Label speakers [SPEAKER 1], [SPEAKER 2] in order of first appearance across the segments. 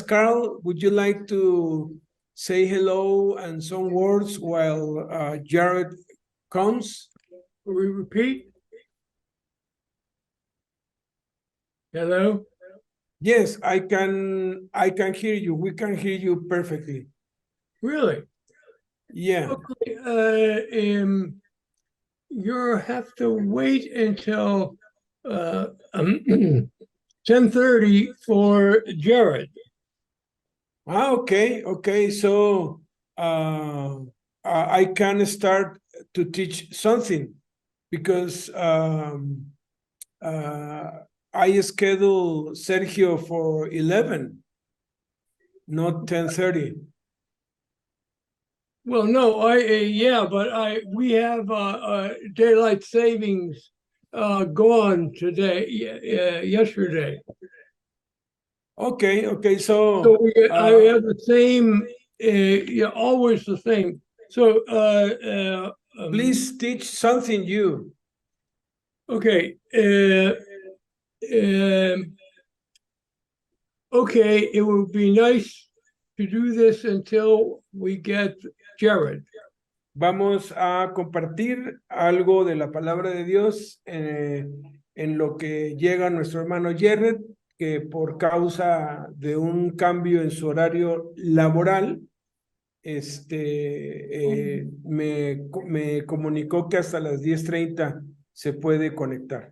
[SPEAKER 1] Carl, would you like to say hello and some words while Jared comes?
[SPEAKER 2] We repeat. Hello.
[SPEAKER 1] Yes, I can hear you. We can hear you perfectly.
[SPEAKER 2] Really?
[SPEAKER 1] Yeah.
[SPEAKER 2] Okay. You have to wait until 10:30 for Jared.
[SPEAKER 1] Okay. So I can start to teach something because I schedule Sergio for 11, not 10:30.
[SPEAKER 2] Well, no, but we have daylight savings gone today, yesterday.
[SPEAKER 1] Okay.
[SPEAKER 2] So I have the same, always the same. So
[SPEAKER 1] please teach something you.
[SPEAKER 2] Okay. Okay, it would be nice to do this until we get Jared.
[SPEAKER 1] Vamos a compartir algo de la palabra de Dios en lo que llega nuestro hermano Jared, que por causa de un cambio en su horario laboral, me comunicó que hasta las 10:30 se puede conectar.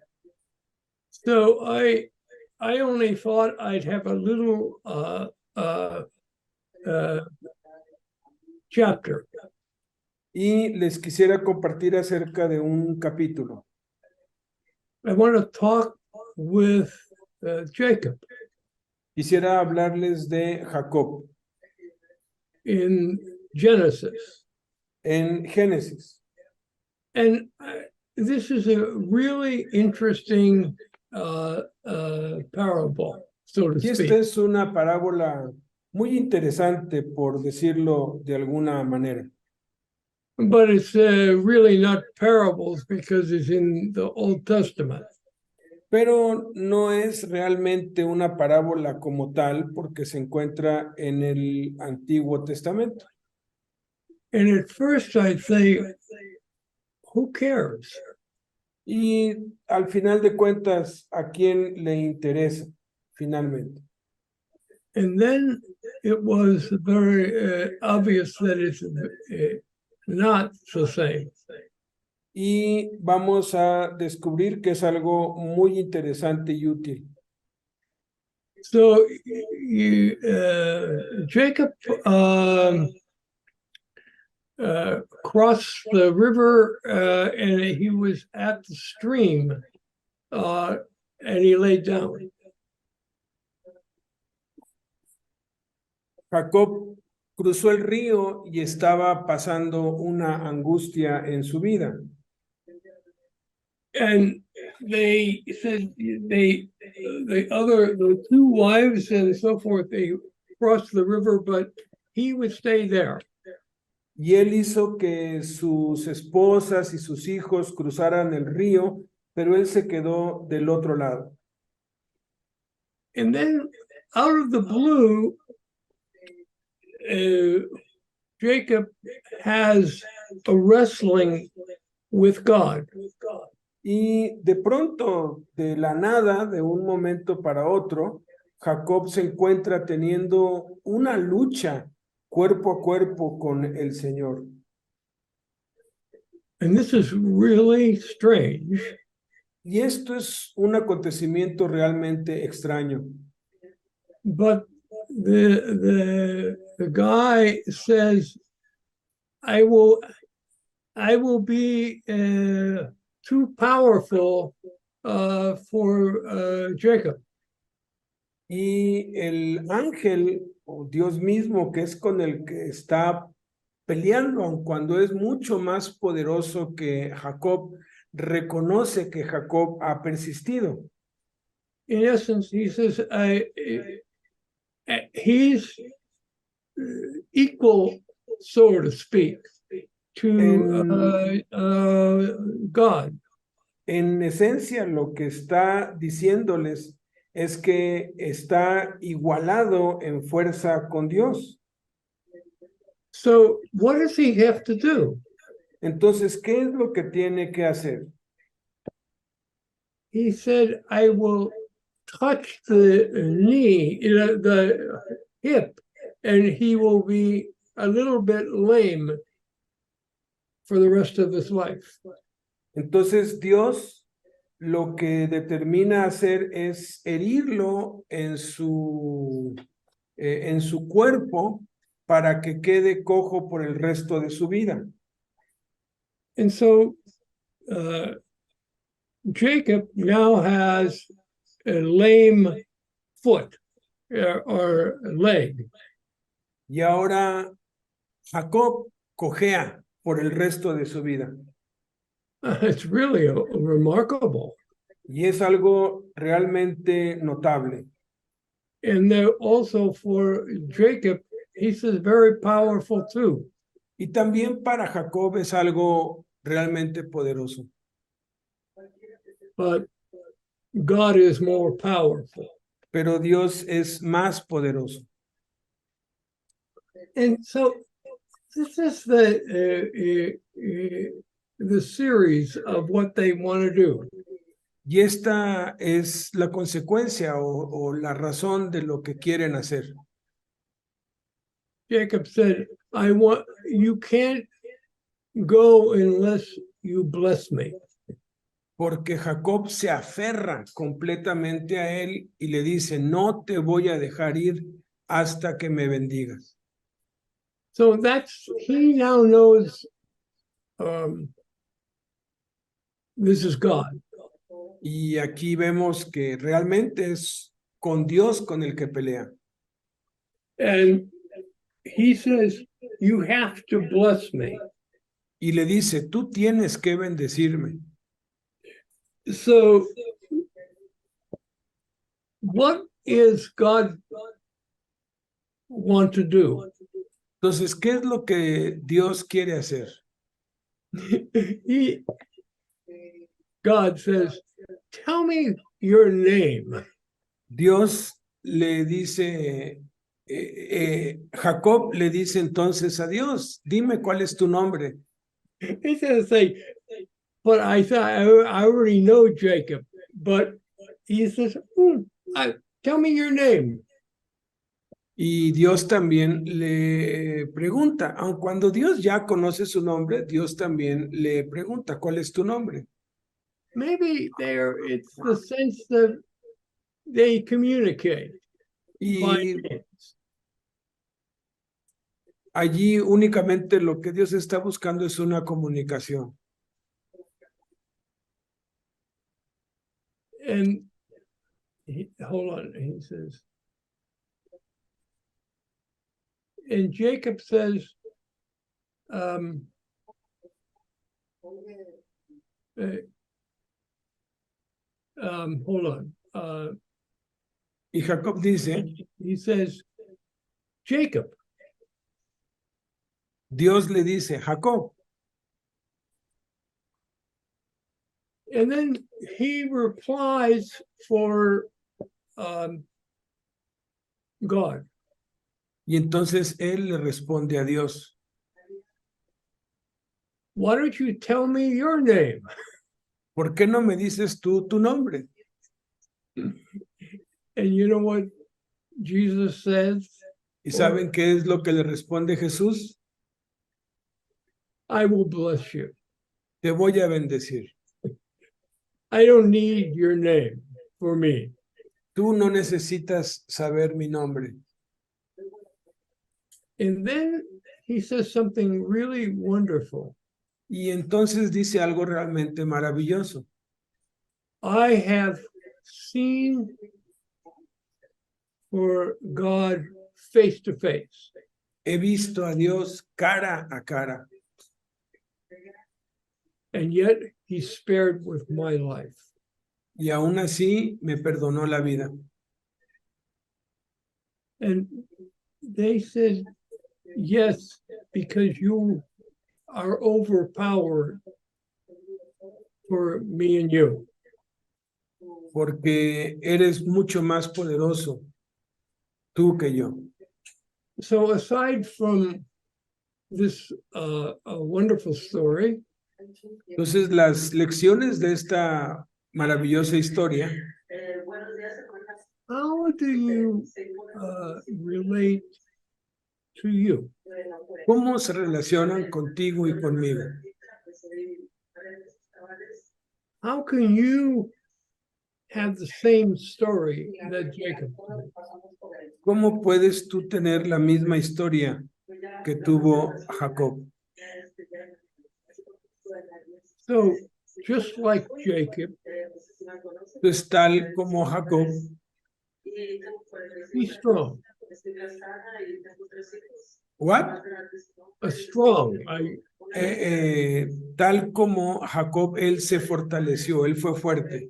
[SPEAKER 2] So I only thought I'd have a little chapter.
[SPEAKER 1] Y les quisiera compartir acerca de un capítulo.
[SPEAKER 2] I want to talk with Jacob.
[SPEAKER 1] Quisiera hablarles de Jacob.
[SPEAKER 2] In Genesis.
[SPEAKER 1] En Génesis.
[SPEAKER 2] And this is a really interesting parable, so to speak.
[SPEAKER 1] Esta es una parábola muy interesante, por decirlo de alguna manera.
[SPEAKER 2] But it's really not parables because it's in the Old Testament.
[SPEAKER 1] Pero no es realmente una parábola como tal porque se encuentra en el Antiguo Testamento.
[SPEAKER 2] And at first I'd say, who cares?
[SPEAKER 1] Y al final de cuentas, ¿a quién le interesa finalmente?
[SPEAKER 2] And then it was very obvious that it's not the same.
[SPEAKER 1] Y vamos a descubrir que es algo muy interesante y útil.
[SPEAKER 2] So Jacob crossed the river and he was at the stream and he laid down.
[SPEAKER 1] Jacob cruzó el río y estaba pasando una angustia en su vida.
[SPEAKER 2] And they said the two wives and so forth, they crossed the river, but he would stay there.
[SPEAKER 1] Y él hizo que sus esposas y sus hijos cruzaran el río, pero él se quedó del otro lado.
[SPEAKER 2] And then out of the blue, Jacob has a wrestling with God.
[SPEAKER 1] Y de pronto, de la nada, de un momento para otro, Jacob se encuentra teniendo una lucha cuerpo a cuerpo con el Señor.
[SPEAKER 2] And this is really strange.
[SPEAKER 1] Y esto es un acontecimiento realmente extraño.
[SPEAKER 2] But the guy says, I will be too powerful for Jacob.
[SPEAKER 1] Y el ángel, o Dios mismo, que es con el que está peleando, aun cuando es mucho más poderoso que Jacob, reconoce que Jacob ha persistido.
[SPEAKER 2] In essence, he says, he's equal, so to speak, to God.
[SPEAKER 1] En esencia, lo que está diciéndoles es que está igualado en fuerza con Dios.
[SPEAKER 2] So what does he have to do?
[SPEAKER 1] Entonces, ¿qué es lo que tiene que hacer?
[SPEAKER 2] He said, I will touch the knee, the hip, and he will be a little bit lame for the rest of his life.
[SPEAKER 1] Entonces, Dios lo que determina hacer es herirlo en su cuerpo para que quede cojo por el resto de su vida.
[SPEAKER 2] And so Jacob now has a lame foot or leg.
[SPEAKER 1] Y ahora Jacob cojea por el resto de su vida.
[SPEAKER 2] It's really remarkable.
[SPEAKER 1] Y es algo realmente notable.
[SPEAKER 2] And also for Jacob, he says very powerful too.
[SPEAKER 1] Y también para Jacob es algo realmente poderoso.
[SPEAKER 2] But God is more powerful.
[SPEAKER 1] Pero Dios es más poderoso.
[SPEAKER 2] And so this is the series of what they want to do.
[SPEAKER 1] Y esta es la consecuencia o la razón de lo que quieren hacer.
[SPEAKER 2] Jacob said, you can't go unless you bless me.
[SPEAKER 1] Porque Jacob se aferra completamente a él y le dice, no te voy a dejar ir hasta que me bendigas.
[SPEAKER 2] So he now knows this is God.
[SPEAKER 1] Y aquí vemos que realmente es con Dios con el que pelea.
[SPEAKER 2] And he says, you have to bless me.
[SPEAKER 1] Y le dice, tú tienes que bendecirme.
[SPEAKER 2] So what is God want to do?
[SPEAKER 1] Entonces, ¿qué es lo que Dios quiere hacer?
[SPEAKER 2] God says, tell me your name.
[SPEAKER 1] Dios le dice, Jacob le dice entonces a Dios, dime cuál es tu nombre.
[SPEAKER 2] He says, but I thought I already know Jacob. But he says, tell me your name.
[SPEAKER 1] Y Dios también le pregunta, aun cuando Dios ya conoce su nombre, Dios también le pregunta, ¿cuál es tu nombre?
[SPEAKER 2] Maybe it's the sense that they communicate.
[SPEAKER 1] Y allí únicamente lo que Dios está buscando es una comunicación.
[SPEAKER 2] And hold on, he says, and Jacob says, hold on.
[SPEAKER 1] Y Jacob dice,
[SPEAKER 2] he says, Jacob.
[SPEAKER 1] Dios le dice, Jacob.
[SPEAKER 2] And then he replies for God.
[SPEAKER 1] Y entonces él le responde a Dios.
[SPEAKER 2] Why don't you tell me your name?
[SPEAKER 1] ¿Por qué no me dices tú tu nombre?
[SPEAKER 2] And you know what Jesus says?
[SPEAKER 1] ¿Y saben qué es lo que le responde Jesús?
[SPEAKER 2] I will bless you.
[SPEAKER 1] Te voy a bendecir.
[SPEAKER 2] I don't need your name for me.
[SPEAKER 1] Tú no necesitas saber mi nombre.
[SPEAKER 2] And then he says something really wonderful.
[SPEAKER 1] Y entonces dice algo realmente maravilloso.
[SPEAKER 2] I have seen for God face to face.
[SPEAKER 1] He visto a Dios cara a cara.
[SPEAKER 2] And yet he spared with my life.
[SPEAKER 1] Y aún así me perdonó la vida.
[SPEAKER 2] And they said, yes, because you are overpowered for me and you.
[SPEAKER 1] porque eres mucho más poderoso tú que yo.
[SPEAKER 2] So aside from this a wonderful story,
[SPEAKER 1] Entonces, las lecciones de esta maravillosa historia,
[SPEAKER 2] how do you relate to you?
[SPEAKER 1] ¿cómo se relacionan contigo y conmigo?
[SPEAKER 2] How can you have the same story that Jacob did?
[SPEAKER 1] ¿Cómo puedes tú tener la misma historia que tuvo Jacob?
[SPEAKER 2] So just like Jacob,
[SPEAKER 1] Pues tal como Jacob,
[SPEAKER 2] be strong.
[SPEAKER 1] ¿what?
[SPEAKER 2] Strong.
[SPEAKER 1] Tal como Jacob, él se fortaleció, él fue fuerte.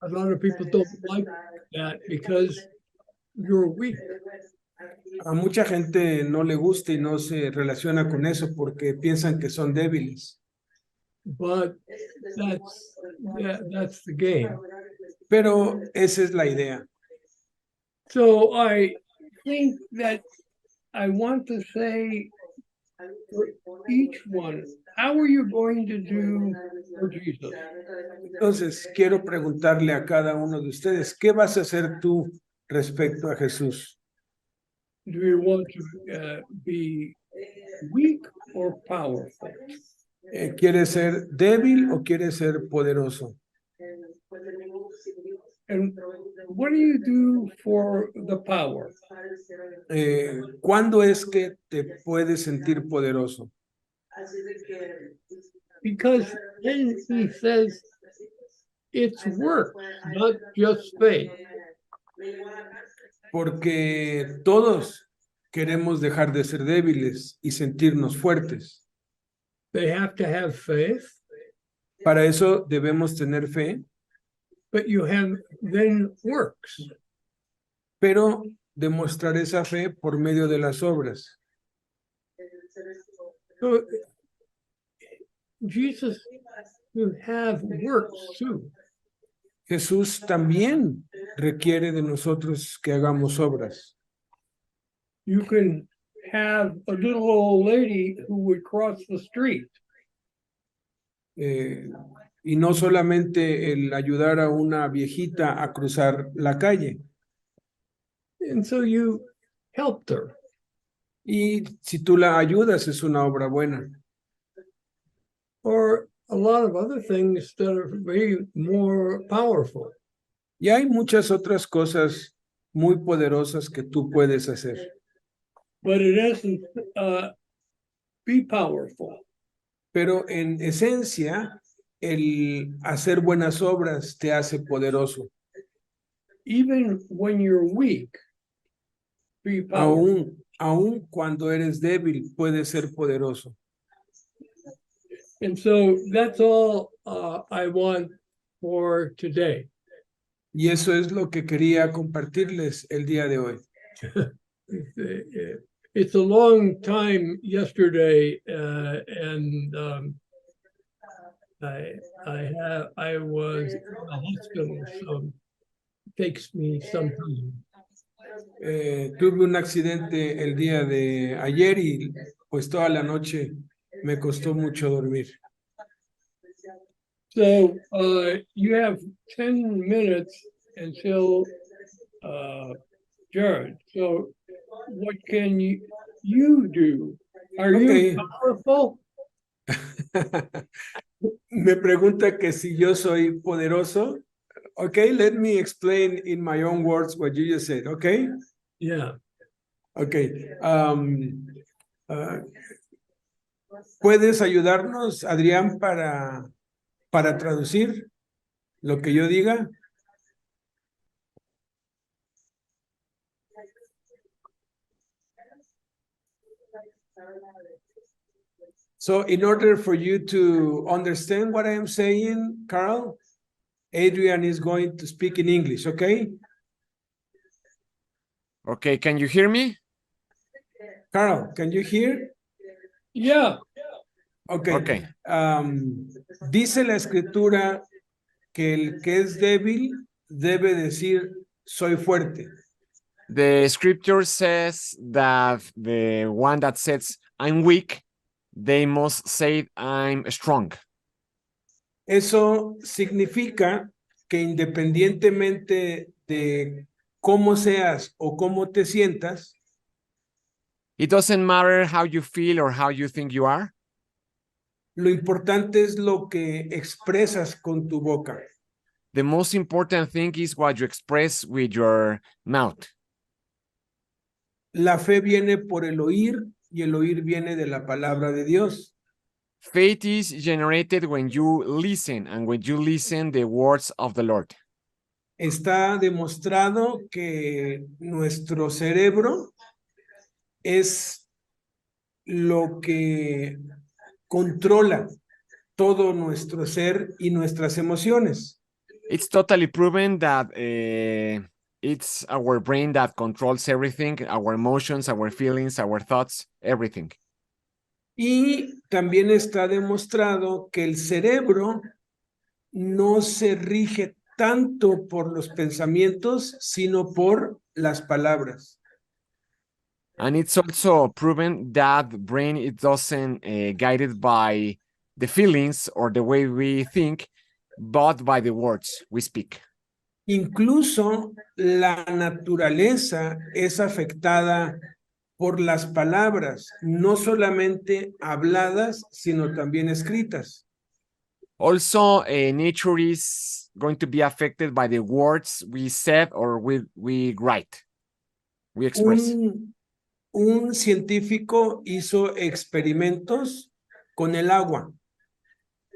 [SPEAKER 2] A lot of people don't like that because you're weak.
[SPEAKER 1] A mucha gente no le gusta y no se relaciona con eso porque piensan que son débiles.
[SPEAKER 2] But that's the game.
[SPEAKER 1] Pero esa es la idea.
[SPEAKER 2] So I think that I want to say for each one, how are you going to do for Jesus?
[SPEAKER 1] Entonces, quiero preguntarle a cada uno de ustedes, ¿qué vas a hacer tú respecto a Jesús?
[SPEAKER 2] Do you want to be weak or powerful?
[SPEAKER 1] ¿Quieres ser débil o quieres ser poderoso?
[SPEAKER 2] And what do you do for the power?
[SPEAKER 1] ¿Cuándo es que te puedes sentir poderoso?
[SPEAKER 2] Because then he says it's work, not just faith.
[SPEAKER 1] Porque todos queremos dejar de ser débiles y sentirnos fuertes.
[SPEAKER 2] They have to have faith,
[SPEAKER 1] Para eso debemos tener fe,
[SPEAKER 2] but you have then works.
[SPEAKER 1] pero demostrar esa fe por medio de las obras.
[SPEAKER 2] So Jesus, you have works too.
[SPEAKER 1] Jesús también requiere de nosotros que hagamos obras.
[SPEAKER 2] You can have a little old lady who would cross the street.
[SPEAKER 1] Y no solamente el ayudar a una viejita a cruzar la calle.
[SPEAKER 2] And so you helped her.
[SPEAKER 1] Y si tú la ayudas es una obra buena.
[SPEAKER 2] Or a lot of other things that are very more powerful.
[SPEAKER 1] Y hay muchas otras cosas muy poderosas que tú puedes hacer.
[SPEAKER 2] But in essence, be powerful.
[SPEAKER 1] Pero en esencia, el hacer buenas obras te hace poderoso.
[SPEAKER 2] Even when you're weak, be powerful.
[SPEAKER 1] Aún cuando eres débil, puedes ser poderoso.
[SPEAKER 2] And so that's all I want for today.
[SPEAKER 1] Y eso es lo que quería compartirles el día de hoy.
[SPEAKER 2] It's a long time yesterday, and I was in the hospital, so it takes me some time.
[SPEAKER 1] Tuve un accidente el día de ayer y pues toda la noche me costó mucho dormir.
[SPEAKER 2] So you have 10 minutes until Jared. So what can you do? Are you powerful?
[SPEAKER 1] Me pregunta que si yo soy poderoso. Okay, let me explain in my own words what you just said, okay?
[SPEAKER 2] Yeah.
[SPEAKER 1] Okay. ¿Puedes ayudarnos, Adrián, para traducir lo que yo diga? So in order for you to understand what I am saying, Carl, Adrian is going to speak in English, okay?
[SPEAKER 3] Okay, can you hear me?
[SPEAKER 1] Carl, can you hear?
[SPEAKER 2] Yeah.
[SPEAKER 1] Okay.
[SPEAKER 3] Okay.
[SPEAKER 1] Dice la escritura que el que es débil debe decir soy fuerte.
[SPEAKER 3] The scripture says that the one that says I'm weak, they must say I'm strong.
[SPEAKER 1] Eso significa que independientemente de cómo seas o cómo te sientas,
[SPEAKER 3] It doesn't matter how you feel or how you think you are.
[SPEAKER 1] lo importante es lo que expresas con tu boca.
[SPEAKER 3] The most important thing is what you express with your mouth.
[SPEAKER 1] La fe viene por el oír y el oír viene de la palabra de Dios.
[SPEAKER 3] Faith is generated when you listen, and when you listen the words of the Lord.
[SPEAKER 1] Está demostrado que nuestro cerebro es lo que controla todo nuestro ser y nuestras emociones.
[SPEAKER 3] It's totally proven that it's our brain that controls everything, our emotions, our feelings, our thoughts, everything.
[SPEAKER 1] Y también está demostrado que el cerebro no se rige tanto por los pensamientos, sino por las palabras.
[SPEAKER 3] And it's also proven that the brain it doesn't guided by the feelings or the way we think, but by the words we speak.
[SPEAKER 1] Incluso la naturaleza es afectada por las palabras, no solamente habladas, sino también escritas.
[SPEAKER 3] Also, nature is going to be affected by the words we said or we write, we express.
[SPEAKER 1] Un científico hizo experimentos con el agua.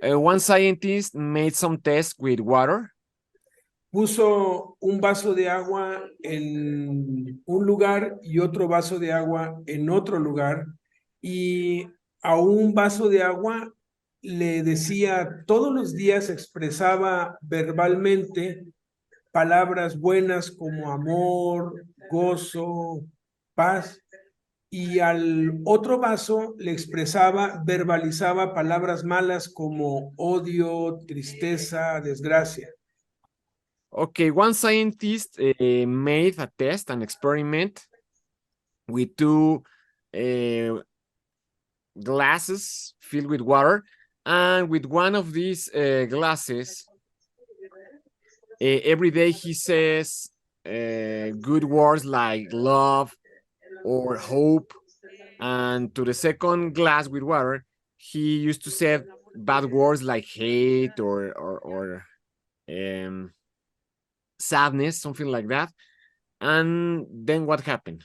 [SPEAKER 3] One scientist made some tests with water.
[SPEAKER 1] Puso un vaso de agua en un lugar y otro vaso de agua en otro lugar, y a un vaso de agua le decía todos los días, expresaba verbalmente palabras buenas como amor, gozo, paz, y al otro vaso le expresaba, verbalizaba palabras malas como odio, tristeza, desgracia.
[SPEAKER 3] Okay, one scientist made a test, an experiment with two glasses filled with water, and with one of these glasses, every day he says good words like love or hope, and to the second glass with water, he used to say bad words like hate or sadness, something like that. And then what happened?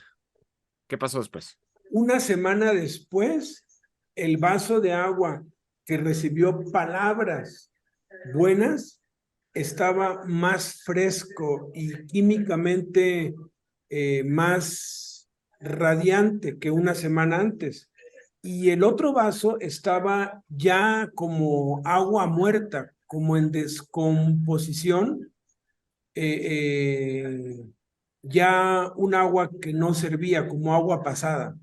[SPEAKER 3] ¿Qué pasó después?
[SPEAKER 1] Una semana después, el vaso de agua que recibió palabras buenas estaba más fresco y químicamente más radiante que una semana antes. Y el otro vaso estaba ya como agua muerta, como en descomposición, ya un agua que no servía, como agua pasada.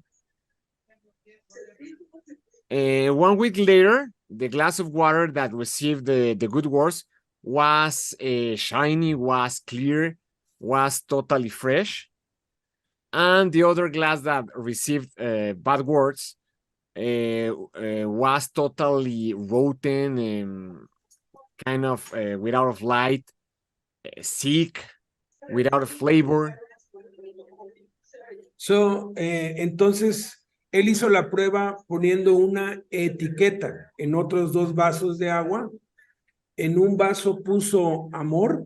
[SPEAKER 3] 1 week later, the glass of water that received the good words was shiny, was clear, was totally fresh. And the other glass that received bad words was totally rotten and kind of without light, sick, without flavor.
[SPEAKER 1] Entonces, él hizo la prueba poniendo una etiqueta en otros dos vasos de agua. En un vaso puso amor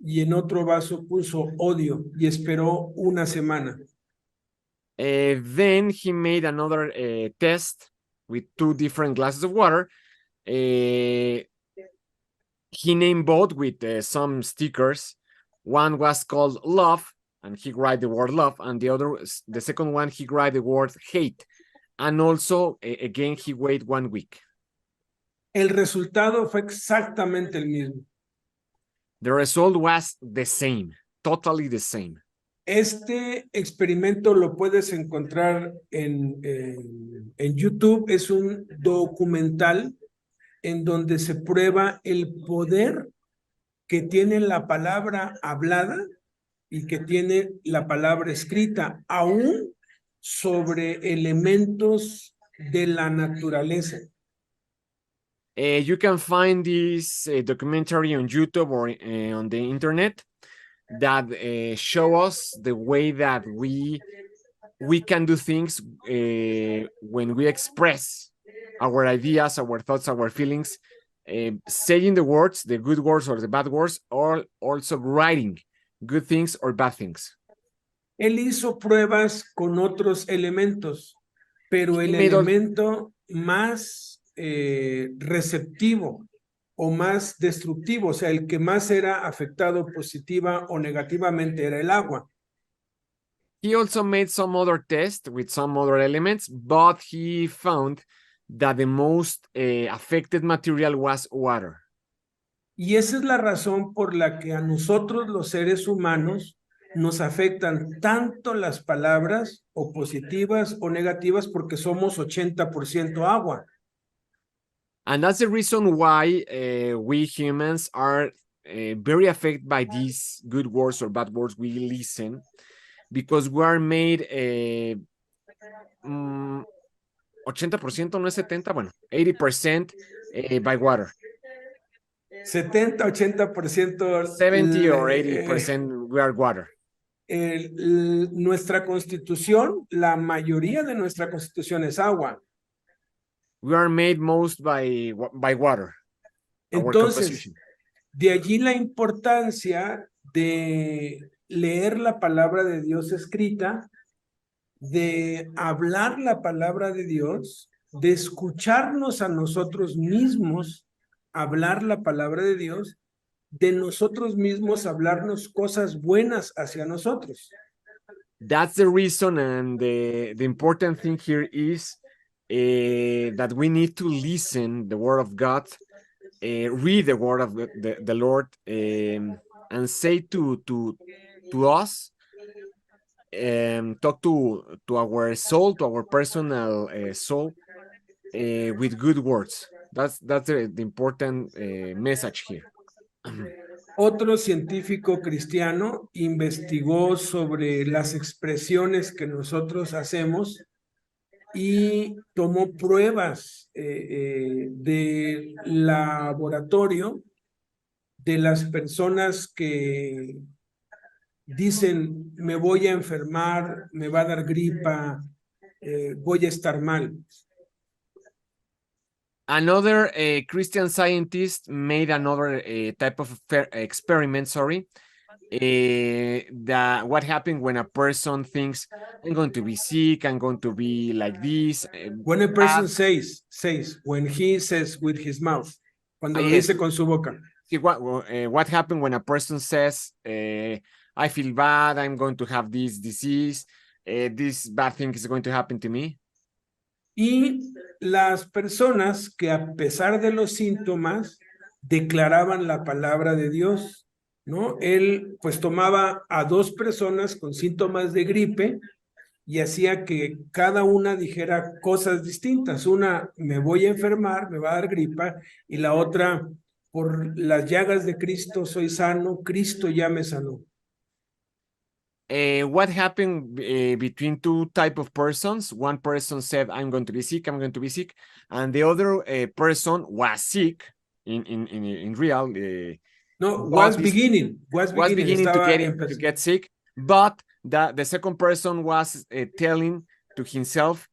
[SPEAKER 1] y en otro vaso puso odio, y esperó una semana.
[SPEAKER 3] Then he made another test with two different glasses of water. He named both with some stickers. One was called love, and he write the word love, and the second one, he write the word hate. And also, again, he wait 1 week.
[SPEAKER 1] El resultado fue exactamente el mismo.
[SPEAKER 3] The result was the same, totally the same.
[SPEAKER 1] Este experimento lo puedes encontrar en YouTube. Es un documental en donde se prueba el poder que tiene la palabra hablada y que tiene la palabra escrita, aún sobre elementos de la naturaleza.
[SPEAKER 3] You can find this documentary on YouTube or on the internet that show us the way that we can do things when we express our ideas, our thoughts, our feelings, saying the words, the good words or the bad words, or also writing good things or bad things.
[SPEAKER 1] Él hizo pruebas con otros elementos, pero el elemento más receptivo o más destructivo, o sea, el que más era afectado positiva o negativamente era el agua.
[SPEAKER 3] He also made some other tests with some other elements, but he found that the most affected material was water.
[SPEAKER 1] Y esa es la razón por la que a nosotros los seres humanos nos afectan tanto las palabras o positivas o negativas porque somos 80% agua.
[SPEAKER 3] And that's the reason why we humans are very affected by these good words or bad words we listen, because we are made 80%, no es 70, bueno, 80% by water.
[SPEAKER 1] 70, 80%.
[SPEAKER 3] 70 or 80% we are water.
[SPEAKER 1] Nuestra constitución, la mayoría de nuestra constitución es agua.
[SPEAKER 3] We are made most by water.
[SPEAKER 1] Entonces, de allí la importancia de leer la palabra de Dios escrita, de hablar la palabra de Dios, de escucharnos a nosotros mismos hablar la palabra de Dios, de nosotros mismos hablarnos cosas buenas hacia nosotros.
[SPEAKER 3] That's the reason, and the important thing here is that we need to listen the word of God, read the word of the Lord, and say to us, talk to our soul, to our personal soul, with good words. That's the important message here.
[SPEAKER 1] Otro científico cristiano investigó sobre las expresiones que nosotros hacemos y tomó pruebas de laboratorio de las personas que dicen me voy a enfermar, me va a dar gripa, voy a estar mal.
[SPEAKER 3] Another Christian scientist made another type of experiment, that what happened when a person thinks I'm going to be sick, I'm going to be like this.
[SPEAKER 1] When a person says, when he says with his mouth, cuando lo dice con su boca.
[SPEAKER 3] What happened when a person says, I feel bad, I'm going to have this disease, this bad thing is going to happen to me?
[SPEAKER 1] Y las personas que a pesar de los síntomas declaraban la palabra de Dios, ¿no? Él pues tomaba a dos personas con síntomas de gripe y hacía que cada una dijera cosas distintas. Una, me voy a enfermar, me va a dar gripa, y la otra, por las llagas de Cristo soy sano, Cristo ya me sanó.
[SPEAKER 3] What happened between two type of persons? One person said, I'm going to be sick, I'm going to be sick. And the other person was sick in real.
[SPEAKER 1] Was beginning
[SPEAKER 3] to get sick. But the second person was telling to himself,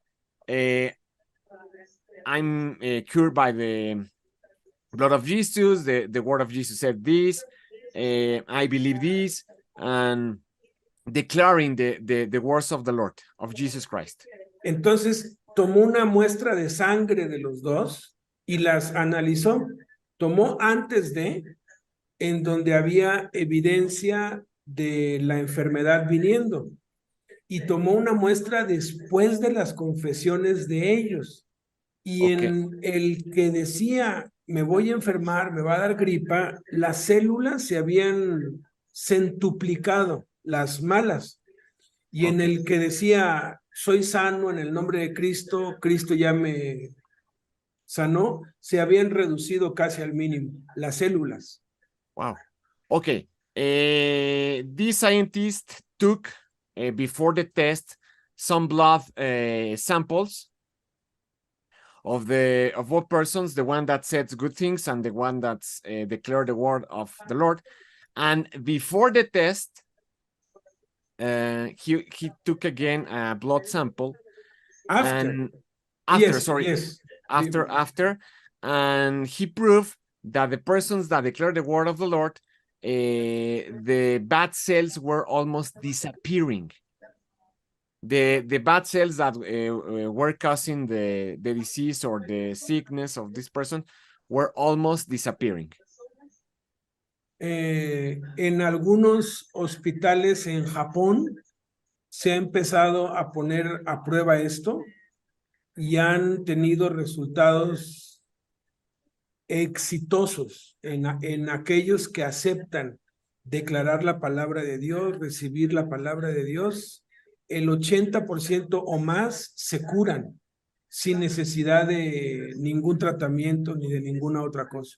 [SPEAKER 3] I'm cured by the blood of Jesus. The word of Jesus said this. I believe this. And declaring the words of the Lord, of Jesus Christ.
[SPEAKER 1] Entonces tomó una muestra de sangre de los dos y las analizó. Tomó antes de, en donde había evidencia de la enfermedad viniendo, y tomó una muestra después de las confesiones de ellos. Y en el que decía, me voy a enfermar, me va a dar gripa, las células se habían centuplicado, las malas. Y en el que decía, soy sano en el nombre de Cristo, Cristo ya me sanó se habían reducido casi al mínimo, las células.
[SPEAKER 3] Wow. Okay. This scientist took, before the test, some blood samples of both persons, the one that said good things and the one that's declared the word of the Lord. And before the test, he took again a blood sample.
[SPEAKER 1] After,
[SPEAKER 3] After, and he proved that the persons that declared the word of the Lord, the bad cells were almost disappearing. The bad cells that were causing the disease or the sickness of this person were almost disappearing.
[SPEAKER 1] En algunos hospitales en Japón se ha empezado a poner a prueba esto y han tenido resultados exitosos en aquellos que aceptan declarar la palabra de Dios, recibir la palabra de Dios. El 80% o más se curan sin necesidad de ningún tratamiento ni de ninguna otra cosa.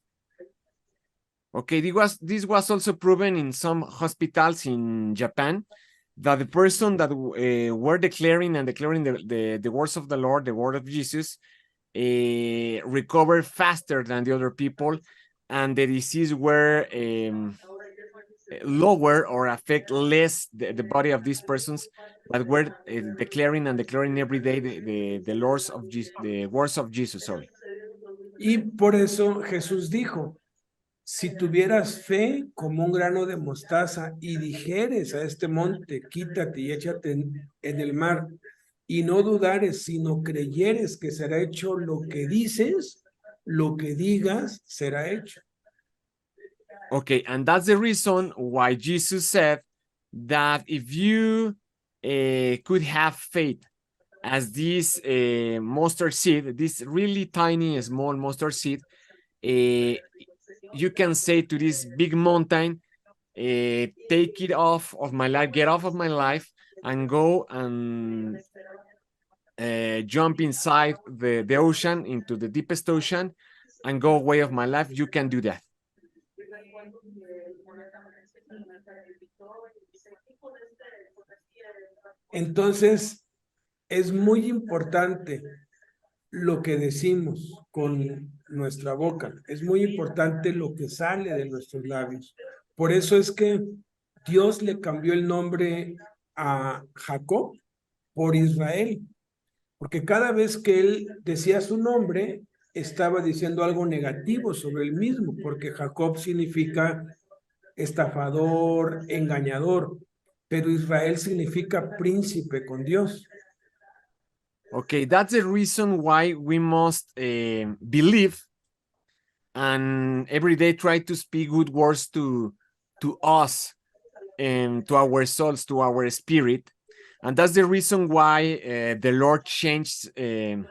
[SPEAKER 3] Okay, this was also proven in some hospitals in Japan, that the person that were declaring the words of the Lord, the word of Jesus, recovered faster than the other people, and the disease were lower or affect less the body of these persons that were declaring every day the words of Jesus. Sorry.
[SPEAKER 1] Y por eso Jesús dijo, si tuvieras fe como un grano de mostaza y dijeres a este monte, quítate y échate en el mar, y no dudares, sino creyeres que será hecho lo que dices, lo que digas será hecho.
[SPEAKER 3] Okay, and that's the reason why Jesus said that if you could have faith as this mustard seed, this really tiny, small mustard seed, you can say to this big mountain, take it off of my life, get off of my life, and go and jump inside the ocean, into the deepest ocean, and go away of my life. You can do that.
[SPEAKER 1] Entonces, es muy importante lo que decimos con nuestra boca. Es muy importante lo que sale de nuestros labios. Por eso es que Dios le cambió el nombre a Jacob por Israel. Porque cada vez que él decía su nombre, estaba diciendo algo negativo sobre él mismo, porque Jacob significa estafador, engañador, pero Israel significa príncipe con Dios.
[SPEAKER 3] Okay, that's the reason why we must believe and every day try to speak good words to us and to our souls, to our spirit. And that's the reason why the Lord changed the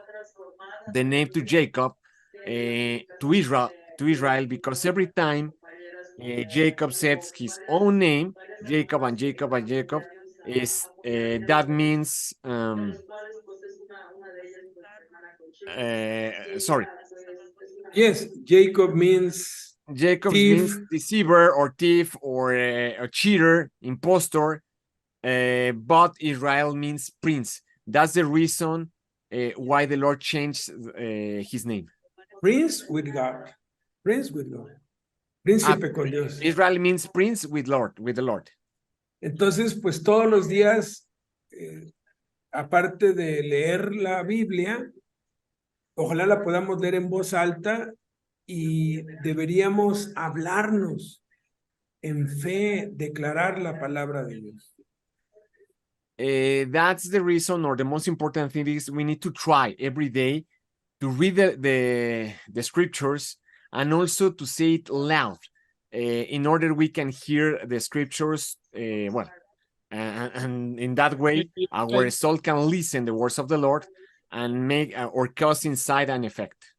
[SPEAKER 3] name to Jacob, to Israel, because every time Jacob says his own name, Jacob and Jacob and Jacob, is that means sorry.
[SPEAKER 1] Yes, Jacob means
[SPEAKER 3] means deceiver or thief or a cheater, impostor, but Israel means prince. That's the reason why the Lord changed his name.
[SPEAKER 1] Prince with God. Prince with God. Príncipe con Dios.
[SPEAKER 3] Israel means prince with the Lord.
[SPEAKER 1] Entonces, pues todos los días, aparte de leer la Biblia, ojalá la podamos leer en voz alta y deberíamos hablarnos en fe, declarar la palabra de Dios.
[SPEAKER 3] That's the reason, or the most important thing is we need to try every day to read the scriptures and also to say it loud in order we can hear the scriptures well. And in that way, our soul can listen the words of the Lord and make or cause inside an effect.